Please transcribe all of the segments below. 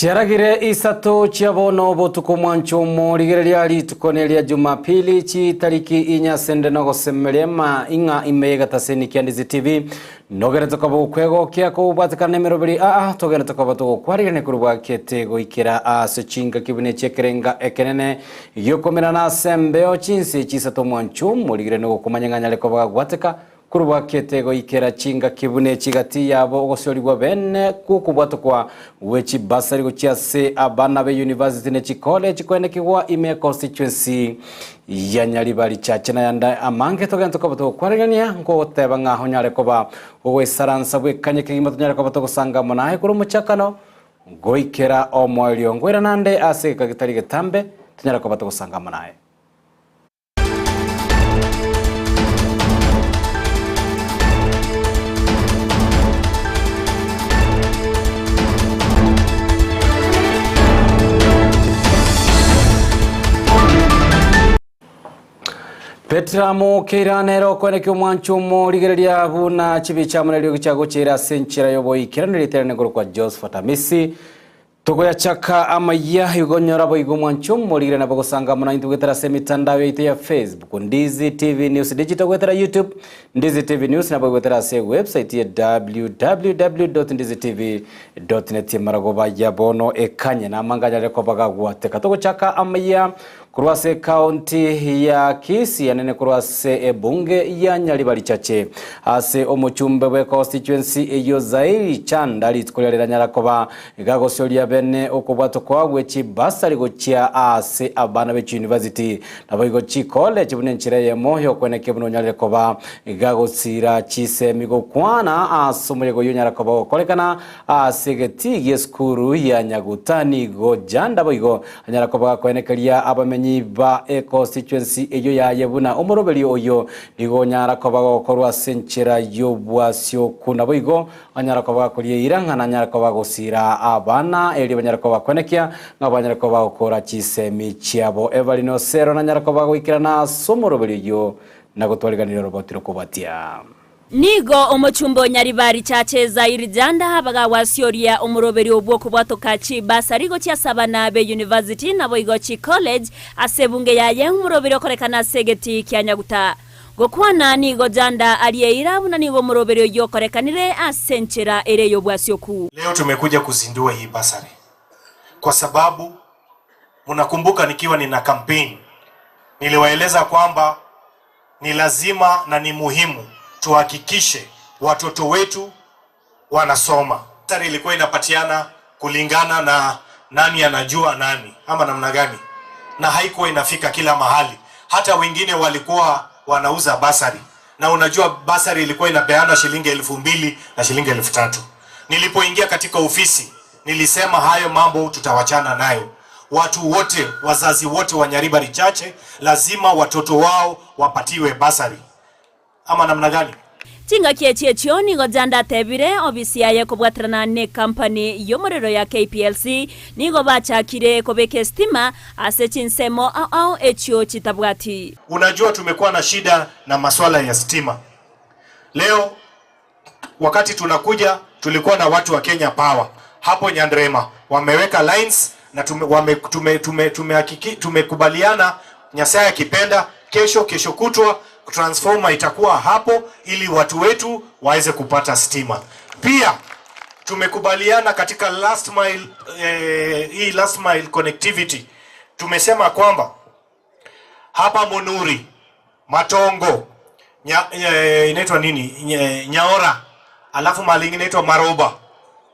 Chiaragire ISATO chiabono botuko mwancho morigereria litukonelia Jumapili chi tariki inya sende no gosemerema inga imeyega taseni kia Ndizi TV nogere tokabo kwego kia ko batakane meroberi togere tokabo to kwarigene kurubwa kete goikera sechinga kibune chekerenga ekenene yokomera na sembeo chinsi CHINSA mwancho morigere no kumanyanganya leko bagwateka kurubwa kete goikera chinga kibune chigati yabo gosorigwa bene kukubwato kwa wechi basari gochiase abana be university ne college kwenekigwa ime constituency ya Nyaribari chache na yanda amange togento kabato kwarigania ngo teba ngaho nyare koba owe saransa bwe kanyeke gimato nyare kobato gusanga munahe kuru muchakano goikera omwalio ngwera nande ase kagitari getambe nyare kobato gusanga munahe. Petra Mokeira nero kwenekyo mwancho morigereria buna chibicha murelio gichago chera senchira yoboyi kiraniriterane kwa JOSEPHAT AMISI togo ya chaka AMAYIA yugonyora boyigo mwancho morigere nabo gusanga muna intugetera semitandao yite ya Facebook Ndizi TV News digital gwetera YouTube Ndizi TV News nabo gwetera se website ya www.ndizitv.net maragoba yabono ekanye na manganya leko bagagwa teka togo chaka AMAYIA kurwase county ya Kisii yanene kurwase bunge ya Nyaribari chache ase omuchumbe we constituency eyo zairi chanda litkolera Nyarakoba gagosoria bene okubwato kwagwe chibasari gochia ase abana be university nabo igochi college bunenchire ye moyo kweneke buno Nyarakoba gagosira chisemigo kwana asomurego yo Nyarakoba kolekana ase getigie skuru ya Nyagutani go janda boigo Nyarakoba kwenekeria abame ba constituency eyo ya yebuna omorobeli oyo nigo Nyarakoba gokorwa senchera yobwasyo kuna boigo Nyarakoba kuriye iranga na Nyarakoba gosira abana eli Nyarakoba kwenekia ngaba Nyarakoba gokora chisemi chiabo Evalino Sero na Nyarakoba goikirana somorobeli yo nagotwaliganira robotiro kubatia Nigo omuchumbo Nyaribari chache zairi janda habaga wasioria omuroberi obwoko bwatokachi basarigo chia sabana be university na boigochi college asebunge ya ye omuroberi okorekana segeti kia Nyaguta gokwana nigo janda aliyeira buna nigo omuroberi yokorekanire asenchera ere yobwasioku. Leo tumekuja kuzindua hii basari kwa sababu munakumbuka nikiwa nina campaign niliwaeleza kwamba ni lazima na ni muhimu tuhakikishe watoto wetu wanasoma. Basari ilikuwa inapatiana kulingana na nani anajua nani ama namna gani, na haikuwa inafika kila mahali. Hata wengine walikuwa wanauza basari, na unajua basari ilikuwa inapeana shilingi 2,000 na shilingi 3,000. Nilipoingia katika ofisi nilisema hayo mambo tutawachana nayo. Watu wote, wazazi wote wa Nyaribari chache lazima watoto wao wapatiwe basari ama namna gani. Tinga kiechio nigo janda tebire obisi ya kubwatrana ne company yomorero ya KPLC nigo bachakire kobeke stima ase chinsemo au echio chitabwati. Unajua tumekuwa na shida na masuala ya stima. Leo wakati tunakuja tulikuwa na watu wa Kenya Power hapo Nyandrema wameweka lines na tumekubaliana Nyasaya kipenda kesho kutwa transformer itakuwa hapo ili watu wetu waweze kupata stima. Pia tumekubaliana katika last mile connectivity. Tumesema kwamba hapa Monuri, Matongo, inaitwa nini? Nyaora, alafu mali nyingine inaitwa Maroba.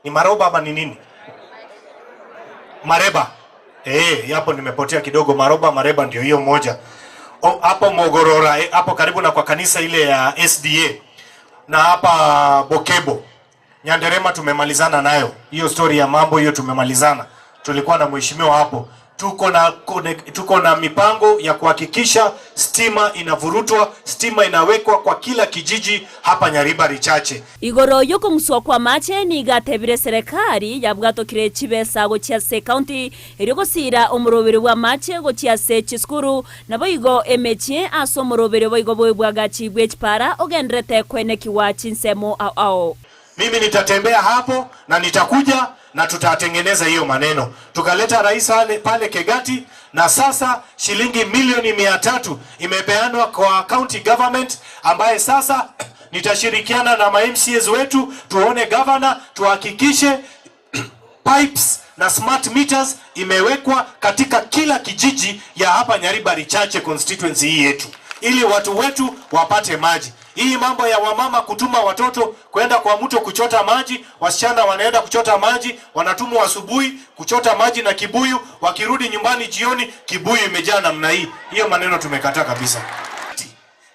Ni Maroba ama ni nini? Mareba. Hapo nimepotea kidogo. Mareba ndio hiyo moja. Hapo Mogorora, hapo karibu na kwa kanisa ile ya SDA, na hapa Bokebo Nyanderema tumemalizana nayo. Hiyo story ya mambo hiyo tumemalizana. Tulikuwa na mheshimiwa hapo. Tuko na mipango ya kuhakikisha stima inavurutwa, stima inawekwa kwa kila kijiji hapa Nyaribari chache. Igoro yoko muswa kwa mache ni gatebire serikali yabwato kire chibesa go chiase county iriko sira omurobere wa mache go chiase chiskuru nabo igo emechie aso omurobere boigo boibwaga chibwe chipara ogendrete kweneki wa chinsemo au. Mimi nitatembea hapo na nitakuja na tutatengeneza hiyo maneno. Tukaleta rais pale Kegati, na sasa shilingi milioni 300 imepeanwa kwa county government, ambaye sasa nitashirikiana na MCAs wetu tuone governor, tuhakikishe pipes na smart meters imewekwa katika kila kijiji ya hapa Nyaribari Chache constituency hii yetu, ili watu wetu wapate maji. Hii mambo ya wamama kutuma watoto kwenda kwa mto kuchota maji, wasichana wanaenda kuchota maji, wanatumwa asubuhi kuchota maji na kibuyu, wakirudi nyumbani jioni kibuyu imejaa namna hii. Hiyo maneno tumekataa kabisa.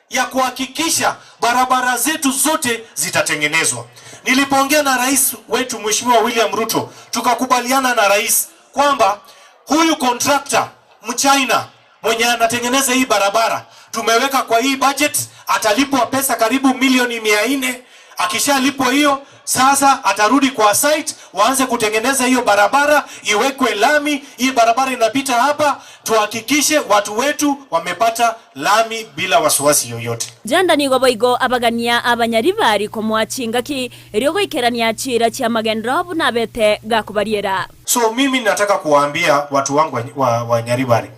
Ya kuhakikisha barabara zetu zote zitatengenezwa. Nilipoongea na rais wetu Mheshimiwa William Ruto, tukakubaliana na rais kwamba huyu contractor Mchina mwenye anatengeneza hii barabara, tumeweka kwa hii budget, atalipwa pesa karibu milioni 400. Akishalipwa hiyo, sasa atarudi kwa site, waanze kutengeneza hiyo barabara, iwekwe lami. Hii barabara inapita hapa, tuhakikishe watu wetu wamepata lami bila wasiwasi yoyote. Janda ni goboigo abagania abanyaribari ko mwachingaki ryogo ikerania chira cha magendrob na bete gakubariera. So mimi nataka kuwaambia watu wangu wa Nyaribari,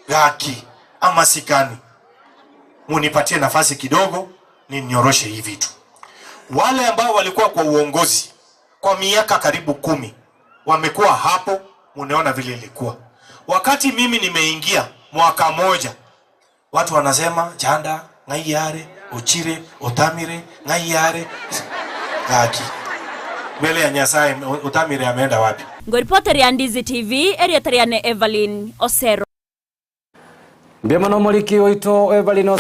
gaki ama sikani, munipatie nafasi kidogo ninyoroshe hii vitu. Wale ambao walikuwa kwa uongozi kwa miaka karibu 10 wamekuwa hapo, munaona vile ilikuwa. Wakati mimi nimeingia mwaka moja, watu wanasema janda ngayare uchire utamire ngayare gaki. Mbele ya Nyasaye utamire ameenda wapi? Ngoripota ya Ndizi TV area tariane Evelyn Osero. Mbemano moliki oito Evelyn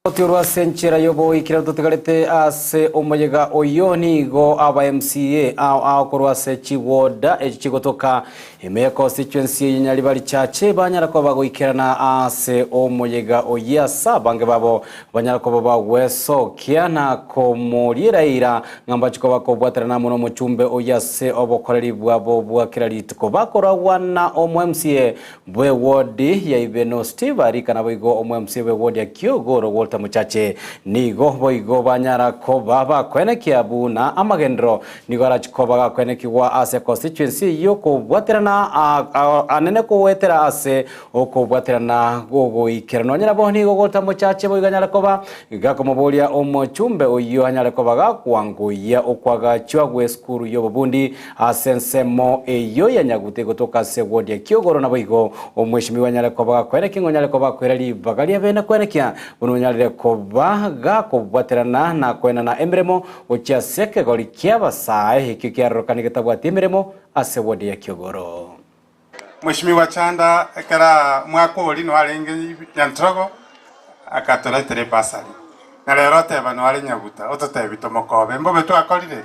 Otiorwa senchera yobo ikira tutegarete ase omuyega oyoni go aba MCA a korwa se chiwoda echigotoka eme constituency Nyaribari Chache banyara ko bagoikirana ase omuyega oyasa bange babo banyara ko bagweso kiana ko moriraira ngamba chiko bakobwaterana muno muchumbe oyase obokoreri bwabo bwakirariti ko bakora wana omu MCA bwe wodi ya Ibeno Steve arikana boigo omu MCA bwe wodi ya Kiogoro Muchache nigo boigo banyara ko baba kwenekia buna amagendro nigo arachikoba kwenekiwa ase constituency yoko bwaterana anene ko wetera ase oko bwaterana gogo ikerano nyara bo nigo golta Muchache boiga nyara koba gakomobolia omochumbe oyo anyara koba gakwanguya okwaga chwagwe skuru yo bundi asensemo eyo yanyagute gotoka se wodi ya Kiogoro na boigo omweshimiwa nyara koba kweneki ngonyara koba kwerali bagalia bena kwenekia buno nyara koba gakobwaterana na kwena na emremo ochia seke goli kiaba sae hiki kiarokanigeta bwatimremo ase wodi ya Kiogoro. Mheshimiwa Chanda ekara mwako oli no alenge nyantrogo akatoletere basari na lero teba no ali nyaguta ototebito mokobe mbobe tu akolire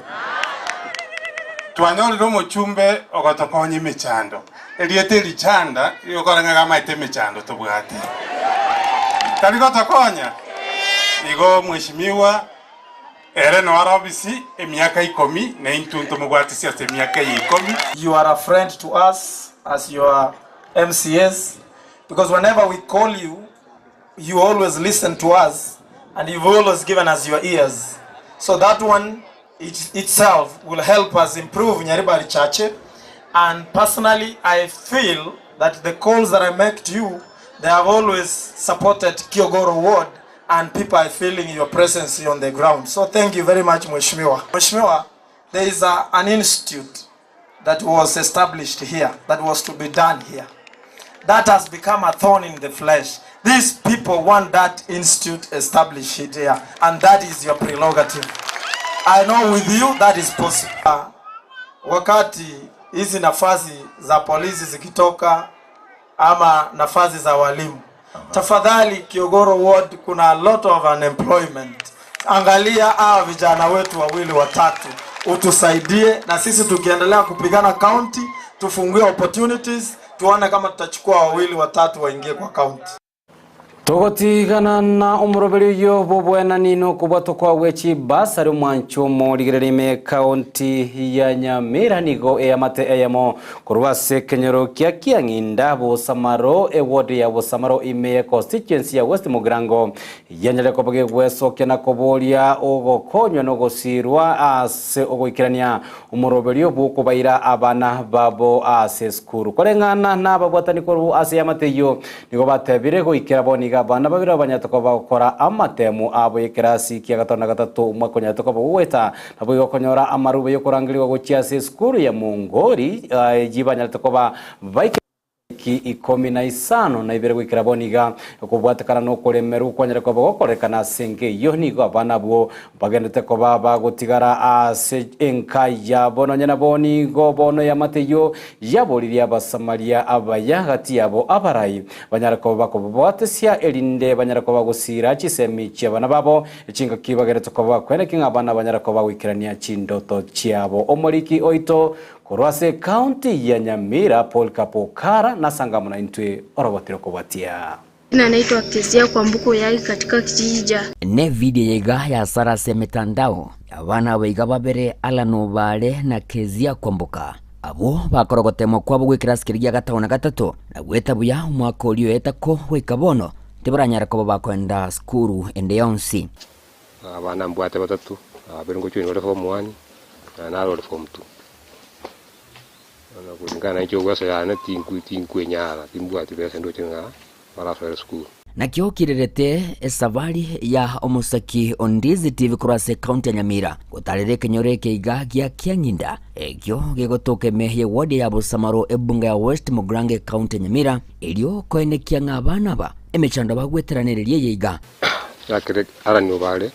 twanyoliro omochumbe ogotokonye mechando eliete lichanda yokoranga gamaite mechando tobwate tabigo tokonya nigo mheshimiwa ere no arabisi emiaka 10 na intunto mugwatisi ase emiaka 10. You are a friend to us as your MCAs, because whenever we call you, you always listen to us and you've always given us your ears. So that one itself will help us improve Nyaribari Chache. And personally, I feel that the calls that I make to you, they have always supported Kiogoro Ward, and people are feeling your presence on the ground. So thank you very much, Mheshimiwa. Mheshimiwa, there is an institute that was established here, that was to be done here. That has become a thorn in the flesh. These people want that institute established here, and that is your prerogative. I know with you that is possible. Wakati hizi nafasi za polisi zikitoka ama nafasi za walimu, tafadhali Kiogoro Ward kuna a lot of unemployment. Angalia hawa vijana wetu wawili watatu, utusaidie na sisi tukiendelea kupigana county, tufungue opportunities, tuone kama tutachukua wawili watatu waingie kwa county. Togotigana na umuroberi yo bobwena nino kubwato kwa wechi basari mwancho mo ligereme county ya Nyamira nigo eyamate eyamo kurwase kenyero kya kianginda bo samaro eward ya bo samaro ime constituency ya West Mugrango yanyale kobage gweso kena kobolia ogokonyo no gosirwa ase ogoikirania umuroberi yo bukubaira abana babo ase skuru korengana na babwatani koru ase yamate yo nigo batebire goikira boni abana babiri abanyatoko bakora amatemu abo yekirasi kya gatano na gatatu umwaka nyatoko bweta nabo yokonyora amarube yo kurangirwa gokia se skuru ya Mungori yibanyatoko ba ki 15 na ibere gwikira boniga kubwatekana no kuremeru kwanyere ko bagokorekana senge yo nigo abana bwo bagendete ko baba gutigara ase enka ya bono nyana boni go bono ya mateyo yaboriria basamaria abaya hati yabo abarayi banyara ko bakobwatesia elinde banyara ko bagusira chisemi cyabana babo ichinga kibagerete ko bakwenekinga abana banyara ko bagwikirania chindoto cyabo omoriki oito Kurwase County ya Nyamira Paul Kapokara na sangamuna intwe orobotero kubatia. Na naitwa Kisii kwa mbuko yake katika kijiji. Ne video yega ya sara se mitandao abana baiga babere alano bale na Kisii kwa mbuka abo bakorogotemo kwabo gwikiraskiriya gatano na gatatu na gweta buya umwaka ulio etako wekabono tiburanyara ko bakwenda skuru ende yonsi abana mbwate batatu abiringo cyuni wale form 1 na wale form 2 kulingana hicho gwasa yana tinku nyara timbwati bese ndo chenga para swere school na kyo kirerete esavali ya omusaki Ndizi TV kurase county ya Nyamira gutarire kenyore keiga gya Kianginda ekyo gegotoke mehye ward ya Busamaro ebunga ya West Mugrange county ya Nyamira elio koenekia ngabana ba emechando bagweteraniriye yiga yakire arani obale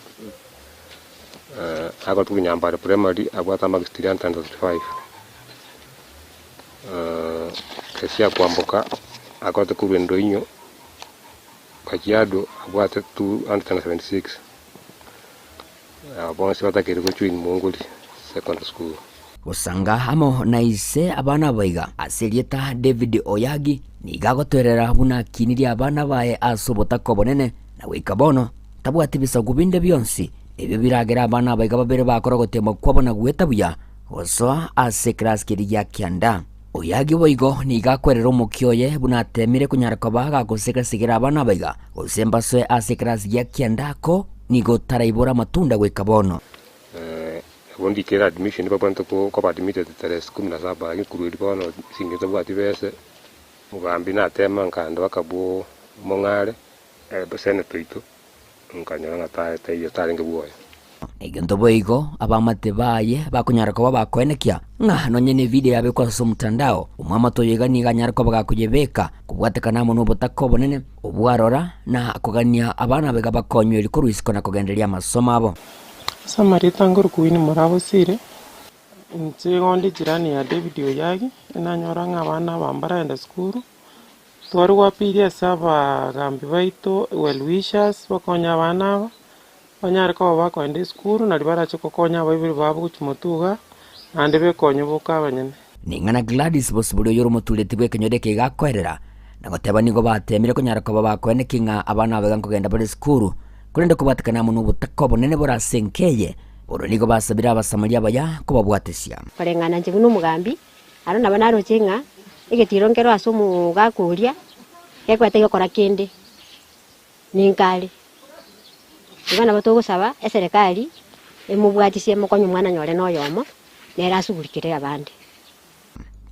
agatu nyambare primary abwata magistri 135 Kisii kwamboka akote kurendo inyo kajiado abwate 276 bonsi batakiri ko chwin Mungoli secondary school usanga hamo na ise abana baiga aserieta David Oyagi nigagotwerera buna kiniri abana bae asobota kobonene na wikabono tabwati bisa gubinde byonsi ebyo biragera abana baiga babere bakorogotemo kwabona gweta buya oso asekraskiri ya Kianda Oyagi boigo nigakwerera omukyoye bunatemire kunyara ko baga gusekasigira abana baiga osembaswe asekrasi ya Kiandako nigo taraibora matunda gwekabono bondi kera admission babantu ko admitted teres 17 ngikuru bono singezo bwati bese mugambi na tema nkando bakabo mongare besene toito nkanyora ngata tayo taringe buoya egento boigo abamate baye bakunyara ko bakwenekia nga nonyene video yabe kwa so mtandao umwamato yega ni ganyara ko bagakujebeka kubwatekana mu nubutako bonene ubwarora na kugania abana bega bakonyo likuru isiko na kugendelia masomo abo samarita nguru kuini murabo sire ntsigondi jirani ya David Oyagi inanyora ngabana bambara enda skuru twarwa pili saba gambi baito well wishers bakonya abana banyara ko bakwende skuru na libara chiko konya babiri babo kuchimotuga ande bekonyo boka abanyene ningana Gladys bosuburo yoro mutuleti bwe kenyodeke gakwerera na goteba nigo batemire kunyara ko bakwenekinga abana bega kugenda bari skuru kurende kubatikana mu nubutako bonene borasenkeye oro nigo basabira abasamaria baya ko babwatesia parengana nje buno mugambi aro nabanaro chenga igetirongero asumu gakuria yekwete gukora kindi ninkali ibana batogo saba eserikali emubwatisiye mukonyo mwana nyore noyomo nera asugurikire abandi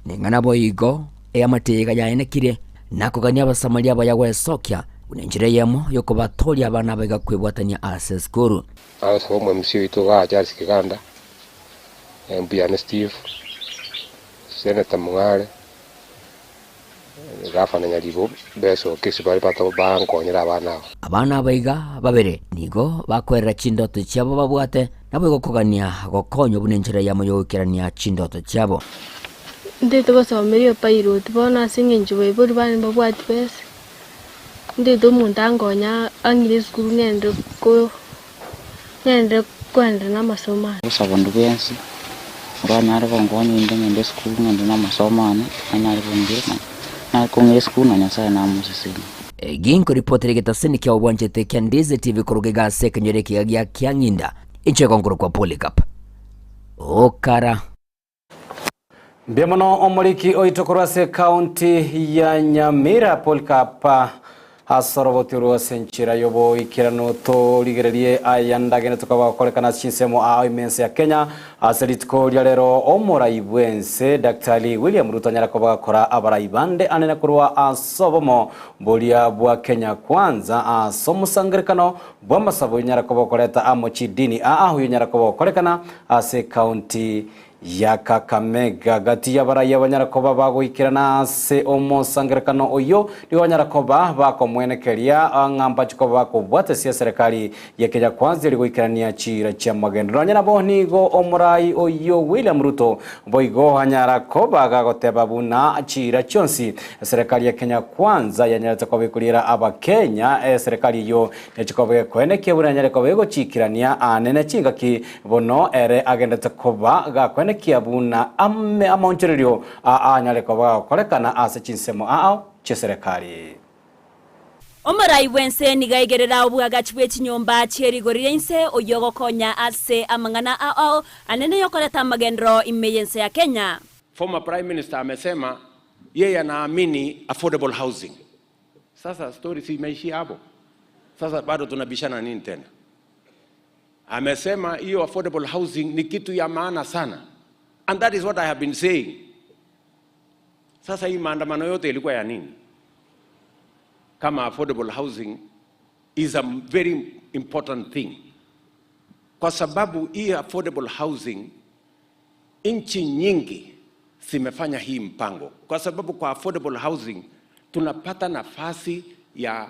ningana boigo eyamateka yaenekire nakugania abasamaria baya gwesokya unenjire yemo yoko batoli abana bega kwebwatanya ase skuru aso mwe msiyo itoga Charles Kiganda Mbiane Steve Senator Mungare gafana nyalibo beso kisi bari pato banko nyira abana baiga babere nigo bakwerera chindoto cyabo babwate nabo gokogania gokonyo bunenjire yamo yokirania chindoto cyabo Ndito basomeriyo pilot bona singenjwe buri bani babwati bese Ndito mundangonya angire skuru ngende kwenda n'amasomo usabondu bensi uranyara bongonye ngende skuru ngende n'amasomo anyari bongera na kongere skuru na nyasaye na musisi ginko ripoteri getaseni kia obwanchete kia Ndizi TV kurugega sekenyere kia Kianginda inche konkuru kwa Polycarp okara Biamono omoriki oitokorwase county ya Nyamira Polycarp asorobotirwa senchira yobo ikirano to ligererie ayandagene tukaba kolekana chinsemo a imense ya Kenya aseritko lero omora ibwense Dr. William Ruto nyarakoba kora abaraibande anene kurwa asobomo bolia bwa Kenya kwanza asomusangerikano bwa masabo nyarakoba koleta amochidini huyo nyarakoba kolekana ase county ya Kakamega gati ya baraya banyarakoba bagoikirana se omusangerekano oyo ni banyarakoba bakomwenekeria ngamba chikoba kubwate sia serikali ya Kenya kwanza ligoikirania chira cha magendro nyana bonigo omurai oyo William Ruto boigo hanyarakoba gagoteba buna chira chonsi serikali ya Kenya kwanza yanyarakoba kulira aba Kenya serikali yo yachikoba kwenekia banyarakoba ego chikirania anene chingaki bono ere agenda takoba ga kiabuna amonchererio anyaleko kolekana ase chinsemo che serikali Omarai wense nigaigerera obwagachi bw'ekinyomba kyerigorirense oyogokonya ase amangana anene yokoleta magendro imeyense ya Kenya. Former Prime Minister amesema yeye anaamini affordable housing. Sasa story si imeishi hapo. Sasa bado tunabishana nini tena? Amesema hiyo affordable housing ni kitu ya maana sana. And that is what I have been saying. Sasa hii maandamano yote ilikuwa ya nini? Kama affordable housing is a very important thing. Kwa sababu hii affordable housing nchi nyingi zimefanya hii mpango. Kwa sababu kwa affordable housing tunapata nafasi ya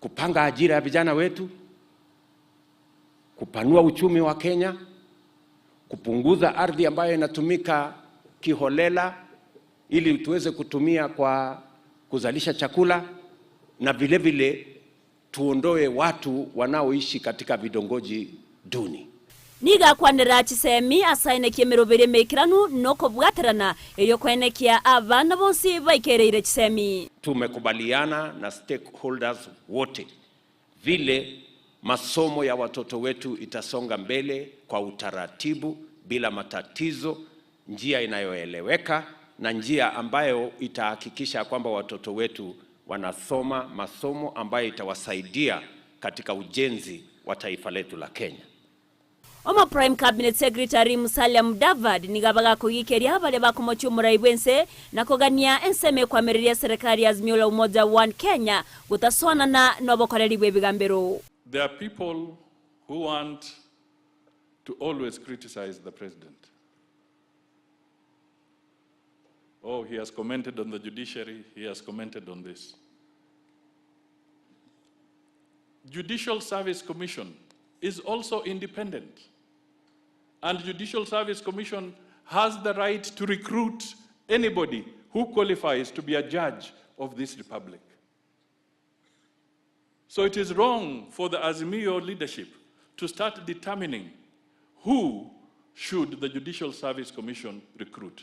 kupanga ajira ya vijana wetu, kupanua uchumi wa Kenya, kupunguza ardhi ambayo inatumika kiholela ili tuweze kutumia kwa kuzalisha chakula, na vile vile tuondoe watu wanaoishi katika vidongoji duni. Niga kwanera chisemi asaine kiemerobere mekiranu noko bwaterana eyo kwenekia abana bonsi baikereire chisemi. Tumekubaliana na stakeholders wote vile masomo ya watoto wetu itasonga mbele kwa utaratibu bila matatizo, njia inayoeleweka na njia ambayo itahakikisha kwamba watoto wetu wanasoma masomo ambayo itawasaidia katika ujenzi wa taifa letu la Kenya. Oma Prime Cabinet Secretary Musalia Mudavadi nigabaga kugikeria bale bakomochi omurai bwense nakogania enseme kwa meriria serikali Azimio la Umoja One Kenya gutaswana na nobokoreri bwebigambero. There are people who want to always criticize the president. Oh, he has commented on the judiciary, he has commented on this. Judicial Service Commission is also independent. And Judicial Service Commission has the right to recruit anybody who qualifies to be a judge of this republic. So it is wrong for the Azimio leadership to start determining who should the Judicial Service Commission recruit.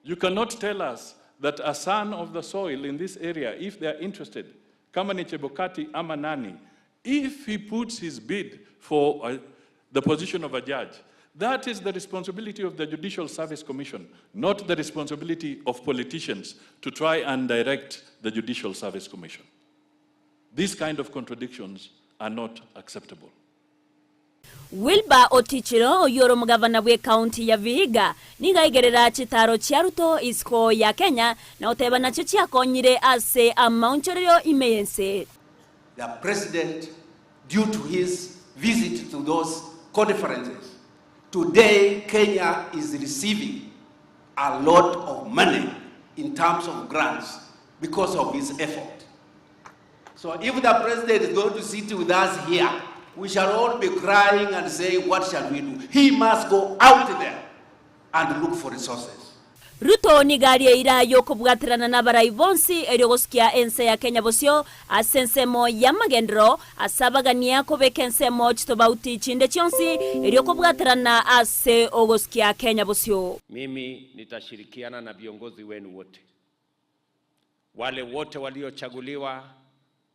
You cannot tell us that a son of the soil in this area, if they are interested, kama ni Chebukati ama nani, if he puts his bid for the position of a judge, that is the responsibility of the Judicial Service Commission, not the responsibility of politicians to try and direct the Judicial Service Commission. These kind of contradictions are not acceptable. Wilba Otichiro oyoro mugavana bwe county ya Vihiga ningaigerera chitaro chia Ruto isko ya Kenya na oteba nacho chiakonyire ase amaunchorio imeyense. The president, due to his visit to those conferences, today Kenya is receiving a lot of money in terms of grants because of his effort. So if the president is going to sit with us here, we shall all be crying and saying, what shall we do? He must go out there and look for resources. Ruto nigarie ira yoko bwaterana na barai bonsi eriogoskia ense ya Kenya bosio asensemo ya magendro asabagania kobekensemo chitobauti chinde chionsi erioko bwaterana ase ogoskia Kenya bosio. Mimi nitashirikiana na viongozi wenu wote wale wote waliochaguliwa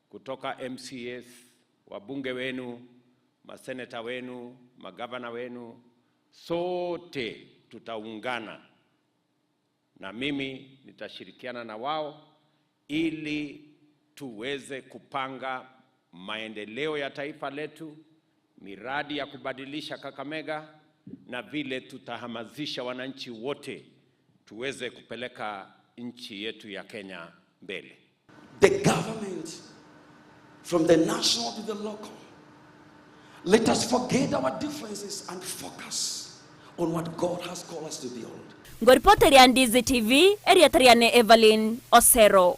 kutoka MCAs, wabunge wenu, maseneta wenu, magavana wenu, sote tutaungana na mimi nitashirikiana na wao ili tuweze kupanga maendeleo ya taifa letu, miradi ya kubadilisha Kakamega, na vile tutahamasisha wananchi wote tuweze kupeleka nchi yetu ya Kenya mbele. The government, from the national to the local, let us forget our differences and focus on what God has called us to build. Ngoripoteri ya Ndizi TV, eriatariane Evelyn Osero.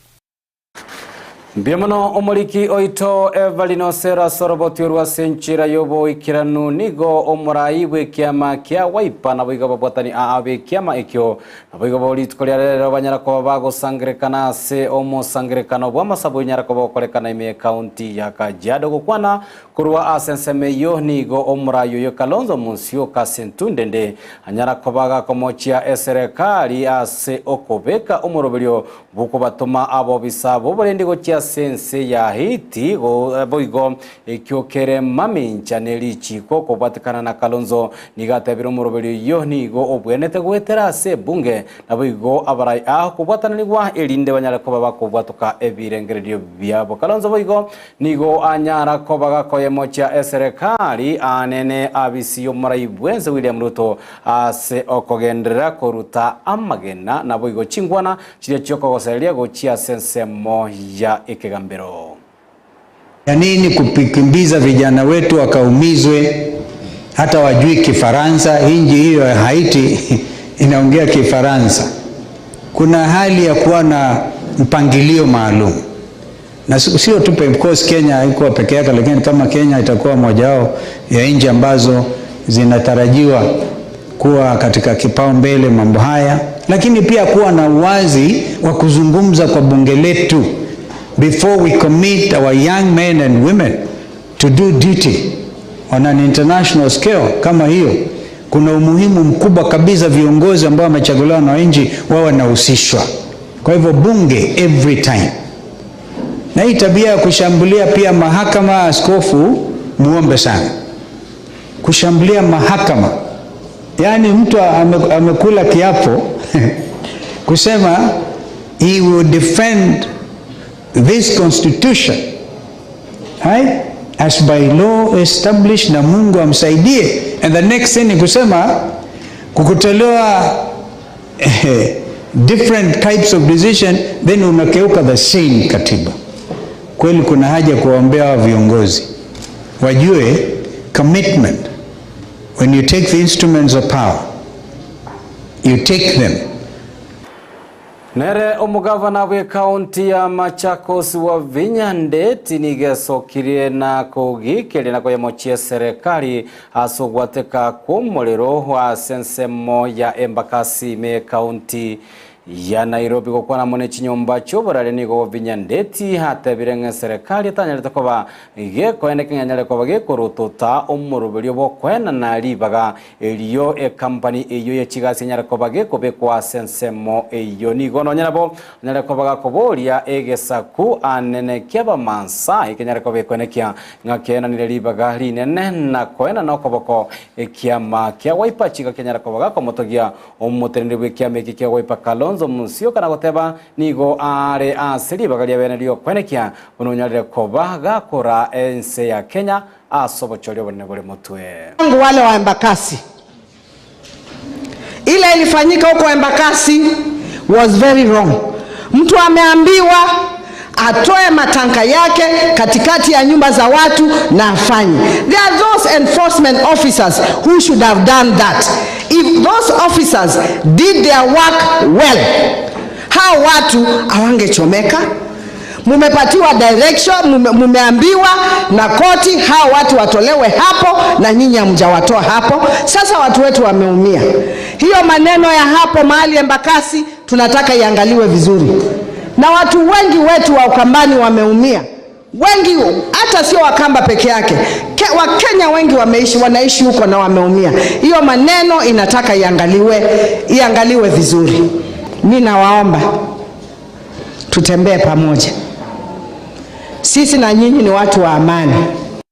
Biamono omuliki oito Evelyn Osero soroboti orwa senchira yobo ikiranu nigo omurai bwe kiama kia waipa na boiga babwatani aabe kiama ekyo na boiga boli tukolera banyara ko bagosangrekana se omosangrekano bwa masabo nyara ko bakolekana ime county ya Kajiado gukwana kurwa asenseme yo nigo omurayo yo Kalonzo Musyo kasentundende anyara ko baga komochia serikali ase okobeka omurobelyo buko batuma abo bisabo bolendigo chia sense ya hiti go boigo ekyokere mamincha nelichi koko batikana na Kalonzo nigatebiro murobeli yo nigo obwenete gwetera se bunge na boigo abarai kubwatana nigwa elinde banyara ko babakobwatoka ebirengeredio byabo Kalonzo boigo nigo anyara ko bagakoye mocha serikali anene abisi yo murai bwenze William Ruto ase okogendera koruta amagena na boigo chingwana chire choko goselia go chia sense mo ya Ikegambero. Ya nini kupikimbiza vijana wetu wakaumizwe hata wajui Kifaransa? Inji hiyo ya Haiti inaongea Kifaransa. Kuna hali ya kuwa na mpangilio maalum. Na sio tu because Kenya haikuwa peke yake, lakini kama Kenya itakuwa moja wao ya nchi ambazo zinatarajiwa kuwa katika kipao mbele mambo haya, lakini pia kuwa na uwazi wa kuzungumza kwa bunge letu before we commit our young men and women to do duty on an international scale. Kama hiyo kuna umuhimu mkubwa kabisa viongozi ambao wamechaguliwa na nchi wao wanahusishwa. Kwa hivyo bunge every time. Na hii tabia ya kushambulia pia mahakama, askofu muombe sana. Kushambulia mahakama, yani mtu amekula kiapo kusema he will defend this constitution, right, as by law established, na Mungu amsaidie. And the next thing ni kusema kukutolewa different types of decision, then unakeuka the same katiba. Kweli kuna haja kuwaombea viongozi wajue commitment. When you take the instruments of power, you take them. Nere omugavana we county ya Machakos wa Vinyandeti nigesokirie na kugikeli na koyemochie serikali asogwateka kumolero wa sensemo ya Embakasi me county ya Nairobi gukwana mone chinyomba choborare nigo Vinyandeti hata birenge serikali tanyareta koba igeko enekenya nyale koba gekorotota omurubelyo bokwena na libaga eliyo company eyo ye chigasi nyale koba gekobekwa sensemo eyo nigo no nyarabo nyale koba koboria egesaku anene kyaba mansa ikenya koba kwenekia ngakena ni libaga linene na kwena no koboko ekiama kya waipa chiga kenya koba komotogia omuterende kyame kya waipa Kalonzo Musyo kana goteba nigo are asiri bagalia bene lyo kwenekia ununyalire koba gakora ense ya Kenya asobochole bone bole mutwe wangu wale wa Embakasi. Ile ilifanyika huko Embakasi was very wrong. Mtu ameambiwa atoe matanka yake katikati ya nyumba za watu na afanye. There are those enforcement officers who should have done that. If those officers did their work well, hao watu hawangechomeka. Mumepatiwa direction, mumeambiwa na koti hao watu watolewe hapo na nyinyi hamjawatoa hapo. Sasa watu wetu wameumia. Hiyo maneno ya hapo mahali Embakasi tunataka iangaliwe vizuri. Na watu wengi wetu wa Ukambani wameumia. Wengi hata sio Wakamba peke yake. Wakenya wengi wanaishi huko na wameumia. Hiyo maneno inataka iangaliwe vizuri. Mimi nawaomba tutembee pamoja. Sisi na nyinyi ni watu wa amani.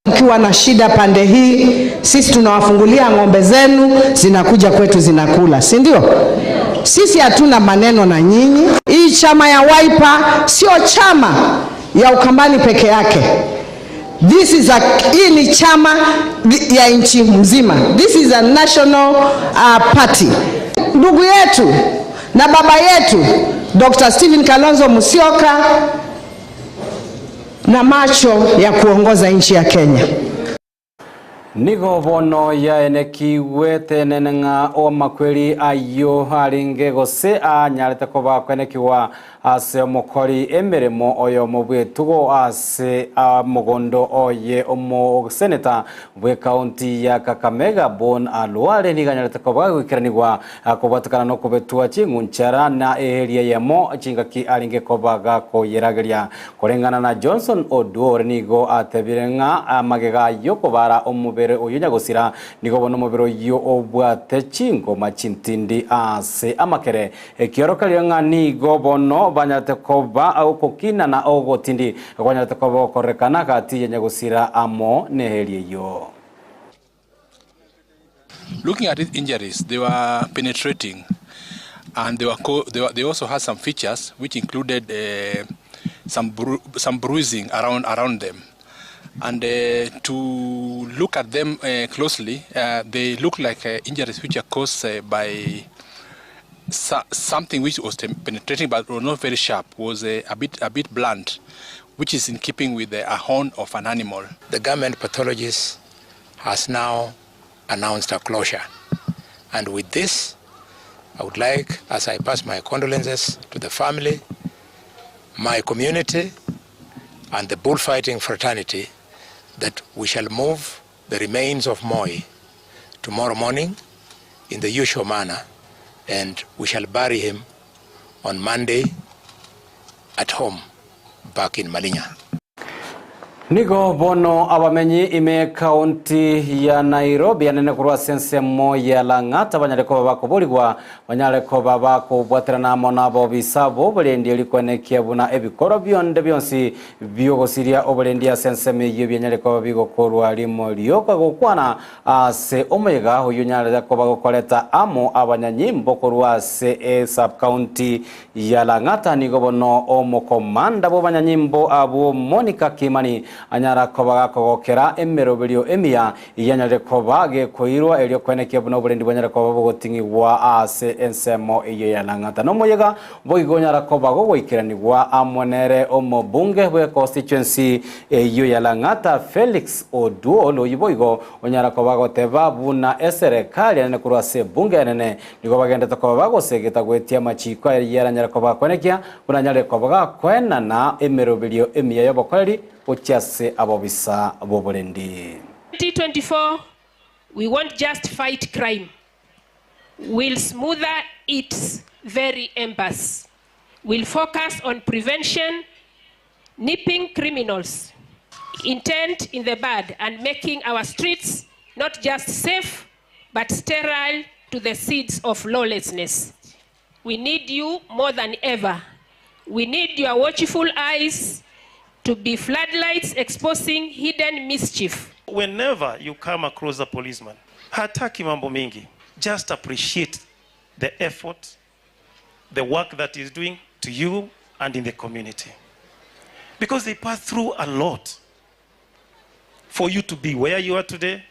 Mkiwa na shida pande hii, sisi tunawafungulia ng'ombe zenu, zinakuja kwetu zinakula, si ndio? Sisi hatuna maneno na nyinyi. Hii chama ya Wiper sio chama ya Ukambani peke yake. Hii ni chama ya nchi mzima. This is a national party. Ndugu yetu na baba yetu Dr. Stephen Kalonzo Musyoka na macho ya kuongoza nchi ya Kenya. Nigo bono ya eneki wete nenenga o makweli ayo haringe gose anyarete koba kwenekiwa ase omokori emeremo oyo mobwetugo ase mogondo oye omo seneta bwe county ya Kakamega Bon Alwale niganyarete koba gwikiranirwa kubatukana no kubetua chingunchara na area yamo chingaki aringe koba gako yerageria kurengana na Johnson Oduor nigo atebirenga amagega yokobara omubere oyunya gosira nigo bono mubero yo obwate chingo machintindi ase amakere ekiorokalyenga nigo bono banyate koba au kokina na ogotindi banyate koba korekana kati yenya gosira amo neherie yo. Looking at these injuries, they were penetrating, and they also had some features which included some bruising around them. And to look at them closely, they look like injuries which are caused by something which was penetrating but was not very sharp, was a bit blunt, which is in keeping with a horn of an animal. The government pathologist has now announced a closure. And with this, I would like, as I pass my condolences to the family, my community, and the bullfighting fraternity, that we shall move the remains of Moi tomorrow morning in the usual manner, and we shall bury him on Monday at home back in Malinya. Nigo bono abamenyi ime county ya Nairobi anene kurwa sense moya Lang'ata banyareko bakoboligwa banyareko babako bwaterana monabo bisabo bolendi elikwenekia buna ebikoro byonde byonsi byogosiria obolendia sense meyo byanyareko bigokorwa limo lyoka gokwana ase omega hoyo nyareko bagokoleta amo abanyanyimbo korwa se sub county ya Lang'ata nigo bono omokomanda bo banyanyimbo abo Monica Kimani anyara kobaga kogokera emerobelio emia yanyare kobage koirwa elio kwenekia buno bulendi banyara kobago gotingibwa ase ensemo iyo ya Lang'ata no moyega boigonyara kobago goikiranibwa amonere omobunge bwe constituency iyo ya Lang'ata Felix Oduolo yiboigo onyara kobago teba buna serikali ane kurwa se bunge nene nigo bagenda tokobago segeta gwetia machiko yaranyara kobago kwenekia buna nyare kobaga kwena na emerobelio emia yobokoreri ochase abobisa bobolendi. 2024, we won't just fight crime. We'll smoother its very embers. We'll focus on prevention, nipping criminals, intent in the bud, and making our streets not just safe, but sterile to the seeds of lawlessness. We need you more than ever. We need your watchful eyes to be floodlights exposing hidden mischief. Whenever you come across a policeman, hataki mambo mingi, just appreciate the effort, the work that he's doing to you and in the community. Because they pass through a lot for you to be where you are today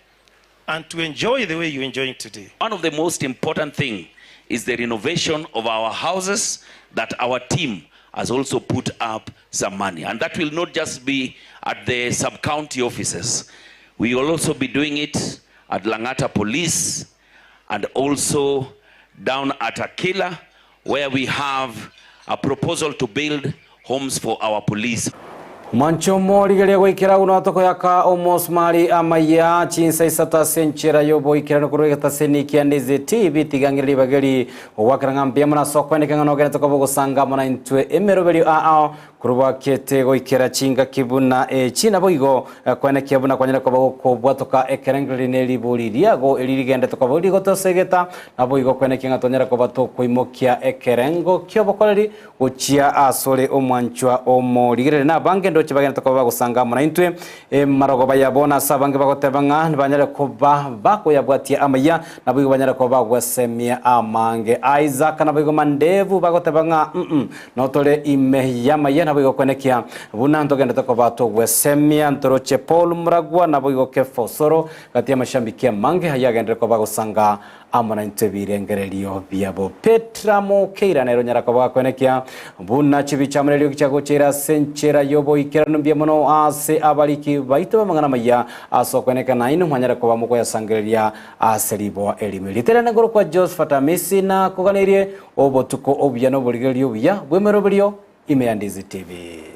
and to enjoy the way you're enjoying today. One of the most important things is the renovation of our houses that our team has also put up some money. And that will not just be at the sub-county offices. We will also be doing it at Lang'ata Police and also down at Akila, where we have a proposal to build homes for our police. Mancho mori gele goikira uno atoko yaka omosmari AMAYIA CHINSA ISATO senchera yobo ikira no kureta seniki Ndizi TV tigangiri bageri wakiranga mbia mona soko ni kangano gene tokobo gusanga mona intwe emerobeli kurwa kete goikera chinga kibuna china boigo kwene kibuna kwanyera ko bwatoka ekerengri ne liburiria go elirigende to ko ligo to segeta na boigo kwene kinga tonyera ko bato kuimokia ekerengo kyo bokoreri uchia asole omwanchwa omorigere na bange ndo chibagenda to ko bagusanga muna intwe marogo bayabona sabange bagotebanga banyere ko bako yabwatia amaya na boigo banyere ko bagwasemia amange Isaac na boigo mandevu bagotebanga notole ime yamaya na boigo kwenekia bunanto genda to bato gwesemia ntoroche Paul Muragwa na boigo kefosoro katia mashambiki mange hayagende ko bagusanga amana ntebirengererio biabo Petra Mokeira na ronyara ko bakwenekia buna chibicha murelio kichago chera senchera yobo ikera mbia mono ase abaliki baito mangana maya aso kweneka na inu mwanyara ko bamuko ya sangeria aseribo elimilitera na goro kwa JOSEPHAT AMISI na kuganirie obo tuko obyano buligerio bya bwemero bulio ime ya Ndizi TV.